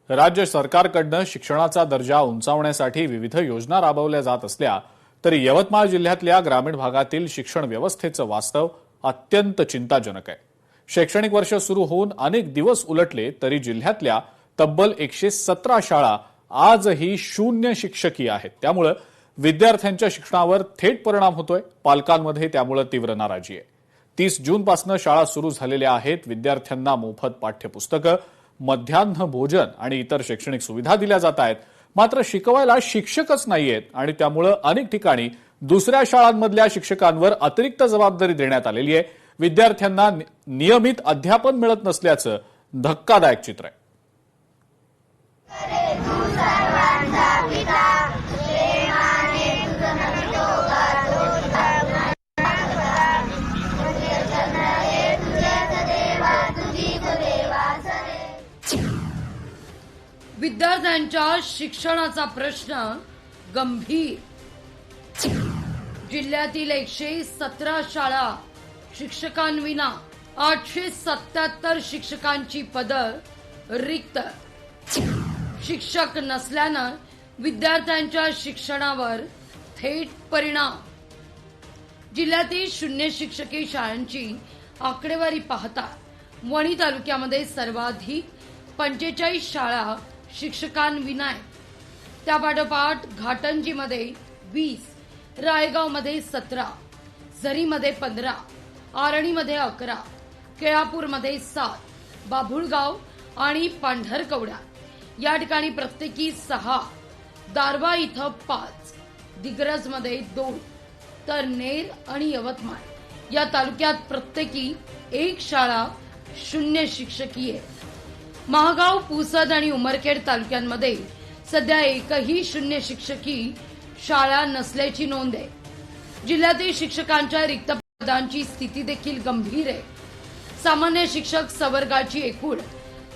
राज्य सरकारकडून शिक्षणाचा दर्जा उंचावण्यासाठी विविध योजना राबवल्या जात असल्या तरी यवतमाळ जिल्ह्यातल्या ग्रामीण भागातील शिक्षण व्यवस्थेचं वास्तव अत्यंत चिंताजनक आहे। शैक्षणिक वर्ष सुरू होऊन अनेक दिवस उलटले तरी जिल्ह्यातल्या तब्बल 117 शाळा आजही शून्य शिक्षकीय आहेत। त्यामुळे विद्यार्थ्यांच्या शिक्षणावर थेट परिणाम होतोय। पालकांमध्ये त्यामुळे तीव्र नाराजी आहे। 30 जूनपासून शाळा सुरू झालेल्या आहेत। विद्यार्थ्यांना मोफत पाठ्यपुस्तकं, मध्यान्ह भोजन आणि इतर शैक्षणिक सुविधा दिल्या जात आहेत। मात्र शिकवायला शिक्षकच नाहीयेत आणि त्यामुळे अनेक ठिकाणी दुसऱ्या शाळांमधल्या शिक्षकांवर अतिरिक्त जबाबदारी देण्यात आलेली आहे। विद्यार्थ्यांना नियमित अध्यापन मिळत नसल्याचं धक्कादायक चित्र आहे। विद्यार्थ्यांच्या शिक्षणाचा प्रश्न गंभीर। जिल्ह्यातील 117 शाळा शिक्षकांविना, 877 शिक्षकांची पदं रिक्त। शिक्षक नसल्यानं विद्यार्थ्यांच्या शिक्षणावर थेट परिणाम। जिल्ह्यातील शून्य शिक्षकी शाळांची आकडेवारी पाहता वणी तालुक्यामध्ये सर्वाधिक 45 शाळा शिक्षकांविना आहेत। त्यापाठोपाठ घाटंजीमध्ये 20, रायगावमध्ये 17, झरीमध्ये 15, आरणीमध्ये 11, केळापूरमध्ये 7, बाभुळगाव आणि पांढरकवडा या ठिकाणी प्रत्येकी 6, दारवा इथं 5, दिग्रजमध्ये 2, तर नेर आणि यवतमाळ या तालुक्यात प्रत्येकी 1 शाळा शून्य शिक्षकीय आहे। महागाव, पुसद आणि उमरखेड तालुक्यांमध्ये सध्या एकही शून्य शिक्षकी शाळा नसल्याची नोंद आहे। जिल्ह्यातील शिक्षकांच्या रिक्त पदांची स्थिती देखील गंभीर आहे। सामान्य शिक्षक संवर्गाची एकूण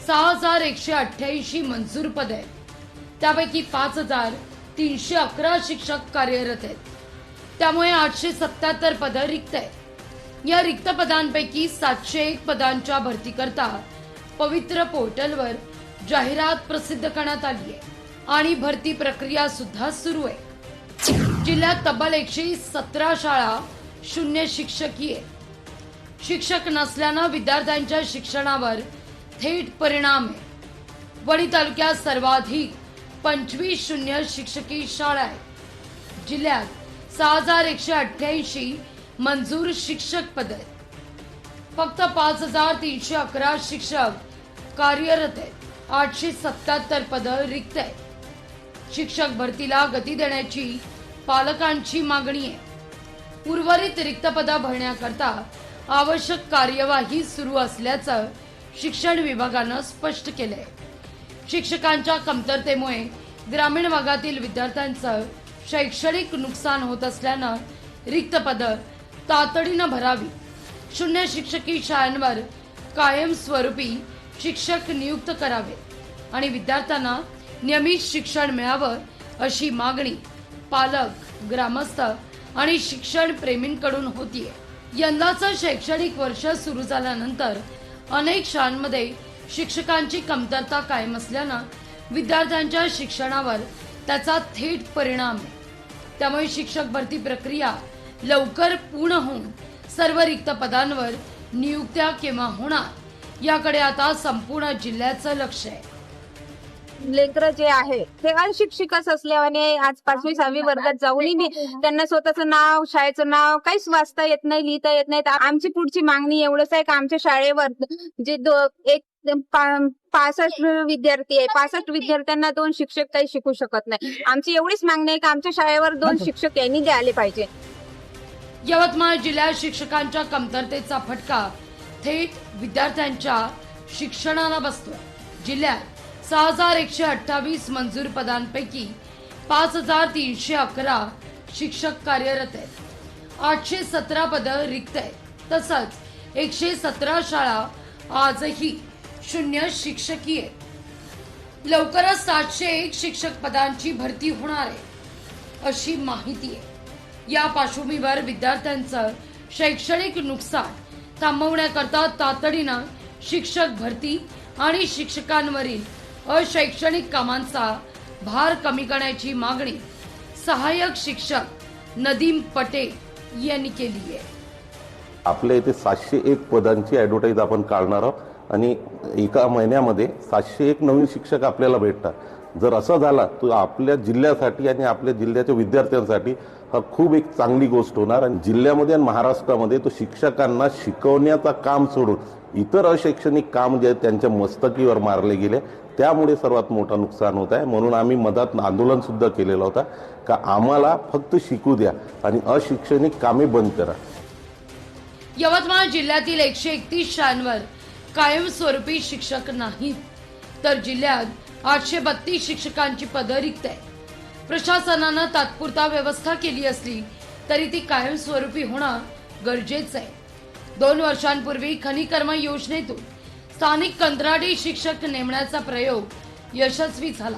6188 मंजूर पदे आहेत। त्यापैकी 5311 शिक्षक कार्यरत आहेत। त्यामुळे 877 पदं रिक्त आहेत। या रिक्त पदांपैकी 701 पदांच्या भरतीकरता पवित्र पोर्टलवर जाहिरात प्रसिद्ध करण्यात आली आहे आणि भरती प्रक्रिया सुद्धा सुरू आहे। जिल्ह्यात तब्बल 117 शाळा शून्य शिक्षकीय आहे। शिक्षक नसल्यानं विद्यार्थ्यांच्या शिक्षणावर थेट परिणाम आहे। वणी तालुक्यात सर्वाधिक 25 शून्य शिक्षकी शाळा आहेत। जिल्ह्यात 6188 मंजूर शिक्षक पद आहेत। फक्त 5311 शिक्षक कार्यरत आहेत। 877 पदं रिक्त आहेत। शिक्षक भरतीला गती देण्याची पालकांची मागणी आहे। उर्वरित रिक्त पदं भरण्याकरता आवश्यक कार्यवाही सुरू असल्याचं शिक्षण विभागानं स्पष्ट केलंय। शिक्षकांच्या कमतरतेमुळे ग्रामीण भागातील विद्यार्थ्यांचं शैक्षणिक नुकसान होत असल्यानं रिक्त पदं तातडीनं भरावी, शून्य शिक्षकी शाळांवर कायमस्वरूपी शिक्षक नियुक्त करावे आणि विद्यार्थ्यांना नियमित शिक्षण मिळावं अशी मागणी पालक, ग्रामस्थ आणि शिक्षण प्रेमींकडून होतीये। यंदाचं शैक्षणिक वर्ष सुरू झाल्यानंतर अनेक शाळांमध्ये शिक्षकांची कमतरता कायम असल्यानं विद्यार्थ्यांच्या शिक्षणावर त्याचा थेट परिणाम आहे। त्यामुळे शिक्षक भरती प्रक्रिया लवकर पूर्ण होऊन सर्व रिक्त पदांवर नियुक्त्या केव्हा होणार याकडे आता संपूर्ण जिल्ह्याचं लक्ष आहे। लेकरं जे आहे ते अशिक्षितच असल्याने आज 5वी 6वी वर्गात जाऊनही त्यांना स्वतःचं नाव, शाळेचं नाव काहीच वाचता येत नाही, लिहिता येत नाही। आमची पुढची मागणी एवढंच आहे की आमच्या शाळेवर जे 65 विद्यार्थी आहे, 65 विद्यार्थ्यांना 2 शिक्षक काही शिकू शकत नाही। आमची एवढीच मागणी आहे की आमच्या शाळेवर 2 शिक्षक यांनी द्यायला पाहिजे। यवतमाळ जिल्ह्यात शिक्षकांच्या कमतरतेचा फटका थेट विद्यार्थ्यांच्या शिक्षणाला बसतोय। जिल्ह्यात 6128 मंजूर पदांपैकी 5311 शिक्षक कार्यरत आहेत। 817 पदं रिक्त आहेत। तसंच 117 शाळा आजही शून्य शिक्षकीय आहेत। लवकरच 701 शिक्षक पदांची भरती होणार आहे अशी माहिती आहे। या पार्श्वभूमीवर विद्यार्थ्यांचं शैक्षणिक नुकसान थांबवण्याकरता तातडीनं शिक्षक भरती आणि शिक्षकांवरील अशैक्षणिक कामांचा भार कमी करण्याची मागणी सहाय्यक शिक्षक नदीम पटेल यांनी केली आहे. आपल्या इथे 701 पदांची ॲडव्हर्टाईज आपण काढणार आहोत आणि एका महिन्यामध्ये 701 नवीन शिक्षक आपल्याला भेटतात. जर असं झाला तर आपल्या जिल्ह्यासाठी आणि आपल्या जिल्ह्याच्या विद्यार्थ्यांसाठी हा खूप एक चांगली गोष्ट होणार. आणि जिल्ह्यामध्ये आणि महाराष्ट्रामध्ये तो शिक्षकांना शिकवण्याचा काम सोडून इतर अशैक्षणिक काम जे त्यांच्या मस्तकीवर मारले गेले त्यामुळे सर्वात मोठं नुकसान होत आहे. म्हणून आम्ही मधात आंदोलन सुद्धा केलेलं होतं का आम्हाला फक्त शिकू द्या आणि अशैक्षणिक कामे बंद करा. यवतमाळ जिल्ह्यातील 131 शाळांवर कायमस्वरूपी शिक्षक नाहीत, तर जिल्ह्यात 832 शिक्षकांची पदं रिक्त आहेत. प्रशासनानं तात्पुरता व्यवस्था केली असली तरी ती कायमस्वरूपी होणं गरजेचं आहे. 2 वर्षांपूर्वी खनिकर्म योजनेतून स्थानिक कंत्राटी शिक्षक नेमण्याचा प्रयोग यशस्वी झाला.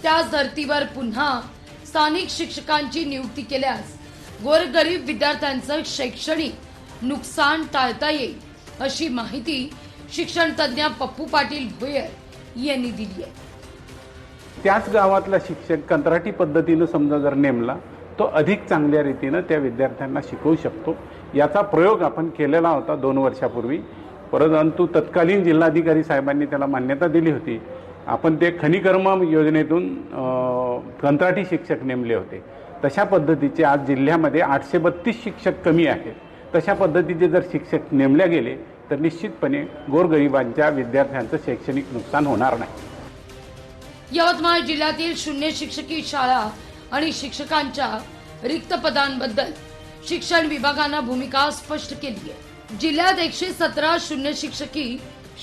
त्याच धर्तीवर पुन्हा स्थानिक शिक्षकांची नियुक्ती केल्यास गोरगरीब विद्यार्थ्यांचं शैक्षणिक नुकसान टाळता येईल, अशी माहिती शिक्षण तज्ञ पप्पू पाटील भोयर यांनी दिली आहे. त्याच गावातला शिक्षक कंत्राटी पद्धतीनं समजा जर नेमला तो अधिक चांगल्या रीतीनं त्या विद्यार्थ्यांना शिकवू शकतो. याचा प्रयोग आपण केलेला होता 2 वर्षापूर्वी, परंतु तत्कालीन जिल्हाधिकारी साहेबांनी त्याला मान्यता दिली होती. आपण ते खनिकर्म योजनेतून कंत्राटी शिक्षक नेमले होते. तशा पद्धतीचे आज जिल्ह्यामध्ये 832 शिक्षक कमी आहेत. तशा पद्धतीचे जर शिक्षक नेमले गेले तर निश्चितपणे गोरगरिबांच्या विद्यार्थ्यांचं शैक्षणिक नुकसान होणार नाही. यवतमाळ जिल्ह्यातील शून्य शिक्षकी शाळा आणि शिक्षकांच्या रिक्त पदांबद्दल शिक्षण विभागानं भूमिका स्पष्ट केली आहे. जिल्ह्यात 117 शून्य शिक्षकी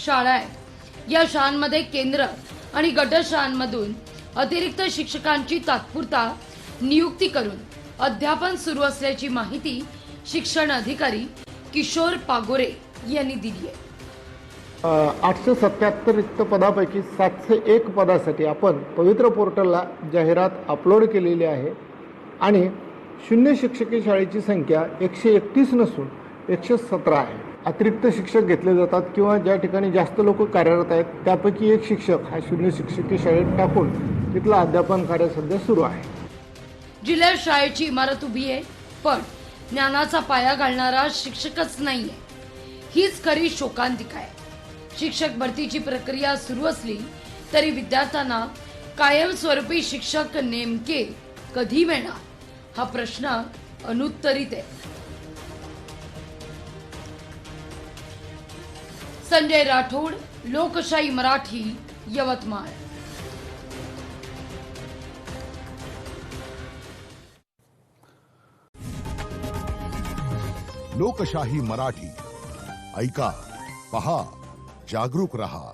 शाळा आहेत. या शाळांमध्ये केंद्र आणि गट शाळांमधून अतिरिक्त शिक्षकांची तात्पुरता नियुक्ती करून अध्यापन सुरू असल्याची माहिती शिक्षण अधिकारी किशोर पागोरे यांनी दिली आहे. 877 रिक्त पदापैकी 701 पदासाठी आपण पवित्र पोर्टलला जाहिरात अपलोड केलेली आहे आणि शून्य शिक्षकी शाळेची संख्या 131 नसून 117 आहे. अतिरिक्त शिक्षक घेतले जातात किंवा ज्या ठिकाणी जास्त लोक कार्यरत आहेत त्यापैकी एक शिक्षक हा शून्य शिक्षकी शाळेत टाकून तिथलं अध्यापन कार्य सध्या सुरू आहे. जिल्ह्यात शाळेची इमारत उभी आहे, पण ज्ञानाचा पाया घालणारा शिक्षकच नाहीये. हीच खरी शोकांतिका आहे. शिक्षक भरतीची प्रक्रिया सुरू असली तरी विद्यार्थ्यांना कायमस्वरूपी शिक्षक नेमके कधी मिळणार हा प्रश्न अनुत्तरित आहे. संजय राठोड, लोकशाही मराठी, यवतमाळ. लोकशाही मराठी ऐका, पहा, जागरूक रहा.